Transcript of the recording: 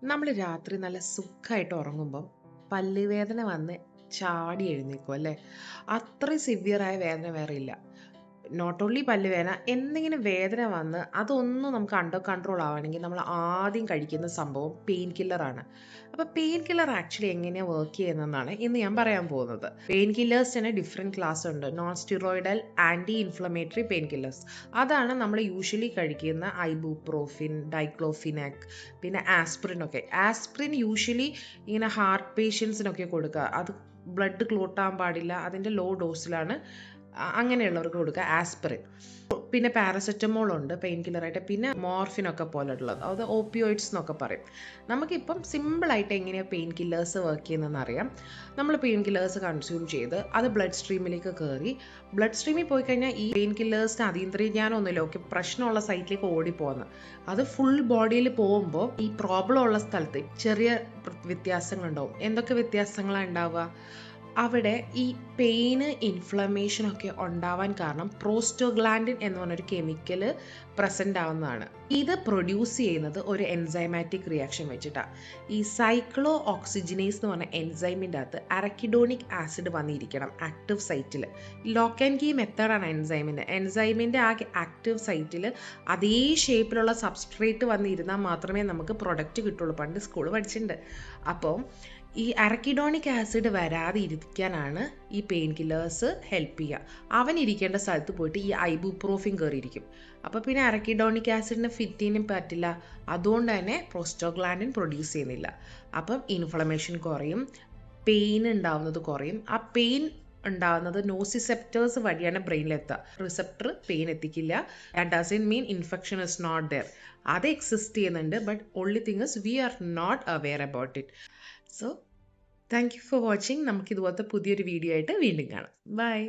നമ്മൾ രാത്രി നല്ല സുഖമായിട്ട് ഉറങ്ങുമ്പം പല്ലുവേദന വന്ന് ചാടി എഴുന്നേക്കും അല്ലേ? അത്രയും സിവിയറായ വേദന വേറെ ഇല്ല. നോട്ട് ഓൺലി പല്ലുവേദന, എന്തെങ്കിലും വേദന വന്ന് അതൊന്നും നമുക്ക് അണ്ടർ കൺട്രോൾ ആവണമെങ്കിൽ നമ്മൾ ആദ്യം കഴിക്കുന്ന സംഭവം പെയിൻ കില്ലറാണ്. അപ്പോൾ പെയിൻ കില്ലർ ആക്ച്വലി എങ്ങനെയാണ് വർക്ക് ചെയ്യുന്നതെന്നാണ് ഇന്ന് ഞാൻ പറയാൻ പോകുന്നത്. പെയിൻ കില്ലേഴ്സ് തന്നെ ഡിഫറെൻറ്റ് ക്ലാസ് ഉണ്ട്. Non steroidal anti inflammatory pain killers, അതാണ് നമ്മൾ യൂഷ്വലി കഴിക്കുന്ന ഐബുപ്രോഫിൻ, ഡൈക്ലോഫിനാക്, പിന്നെ ആസ്പിറിൻ ഒക്കെ. ആസ്പിറിൻ യൂഷ്വലി ഇങ്ങനെ ഹാർട്ട് പേഷ്യൻസിനൊക്കെ കൊടുക്കുക. അത് ബ്ലഡ് ക്ലോട്ട് ആകാൻ പാടില്ല, അതിൻ്റെ ലോ ഡോസിലാണ് അങ്ങനെയുള്ളവർക്ക് കൊടുക്കുക ആസ്പിറിൻ. പിന്നെ പാരസെറ്റമോൾ ഉണ്ട് പെയിൻ കില്ലറായിട്ട്, പിന്നെ മോർഫിനൊക്കെ പോലുള്ളത്, അത് ഓപ്പിയോയിഡ്സ് എന്നൊക്കെ പറയും. നമുക്കിപ്പം സിമ്പിളായിട്ട് എങ്ങനെയാണ് പെയിൻ കില്ലേഴ്സ് വർക്ക് ചെയ്യുന്നതെന്ന് അറിയാം. നമ്മൾ പെയിൻ കില്ലേഴ്സ് കൺസ്യൂം ചെയ്ത് അത് ബ്ലഡ് സ്ട്രീമിലേക്ക് കയറി, ബ്ലഡ് സ്ട്രീമിൽ പോയി കഴിഞ്ഞാൽ ഈ പെയിൻ കില്ലേഴ്സിന് അതീന്ദ്രിയാനൊന്നുമില്ല, ഓക്കെ, പ്രശ്നമുള്ള സൈറ്റിലേക്ക് ഓടിപ്പോകുന്നത്. അത് ഫുൾ ബോഡിയിൽ പോകുമ്പോൾ ഈ പ്രോബ്ലം ഉള്ള സ്ഥലത്ത് ചെറിയ വ്യത്യാസങ്ങളുണ്ടാവും. എന്തൊക്കെ വ്യത്യാസങ്ങളാണ് ഉണ്ടാവുക? അവിടെ ഈ പെയിന്, ഇൻഫ്ലമേഷനൊക്കെ ഉണ്ടാവാൻ കാരണം പ്രോസ്റ്റോഗ്ലാൻഡിൻ എന്ന് പറഞ്ഞൊരു കെമിക്കൽ പ്രസൻ്റ് ആവുന്നതാണ്. ഇത് പ്രൊഡ്യൂസ് ചെയ്യുന്നത് ഒരു എൻസൈമാറ്റിക് റിയാക്ഷൻ വെച്ചിട്ടാണ്. ഈ സൈക്ലോ ഓക്സിജനേസ് എന്ന് പറഞ്ഞ എൻസൈമിൻ്റെ അകത്ത് അരക്കിഡോണിക് ആസിഡ് വന്നിരിക്കണം ആക്റ്റീവ് സൈറ്റിൽ. ലോക്ക് ആൻഡ് കീ മെത്തേഡാണ് എൻസൈമിൻ്റെ ആ ആക്റ്റീവ് സൈറ്റിൽ അതേ ഷേപ്പിലുള്ള സബ്സ്ട്രേറ്റ് വന്നിരുന്നാൽ മാത്രമേ നമുക്ക് പ്രൊഡക്റ്റ് കിട്ടുള്ളൂ. പണ്ട് സ്കൂൾ പഠിച്ചിട്ടുണ്ട്. അപ്പം ഈ അരക്കിഡോണിക് ആസിഡ് വരാതെ ഇരിക്കാനാണ് ഈ പെയിൻ കില്ലേഴ്സ് ഹെൽപ്പ് ചെയ്യുക. അവൻ ഇരിക്കേണ്ട സ്ഥലത്ത് പോയിട്ട് ഈ ഐബുപ്രോഫിൻ കയറിയിരിക്കും. അപ്പോൾ പിന്നെ അരക്കിഡോണിക് ആസിഡിന് ഫിറ്റ് ചെയ്യാനും പറ്റില്ല, അതുകൊണ്ട് തന്നെ പ്രോസ്റ്റോഗ്ലാൻഡിൻ പ്രൊഡ്യൂസ് ചെയ്യുന്നില്ല. അപ്പം ഇൻഫ്ലമേഷൻ കുറയും, പെയിൻ ഉണ്ടാവുന്നത് കുറയും. ആ പെയിൻ ഉണ്ടാകുന്നത് നോസിസെപ്റ്റേഴ്സ് വഴിയാണ് ബ്രെയിനിലെത്തുക. റിസപ്റ്റർ പെയിൻ എത്തിക്കില്ല. That doesn't mean infection is not there. അത് എക്സിസ്റ്റ് ചെയ്യുന്നുണ്ട്, but only thing is we are not aware about it. So thank you for watching. നമുക്ക് ഇതുപോലത്തെ പുതിയൊരു വീഡിയോ ആയിട്ട് വീണ്ടും കാണാം. ബൈ.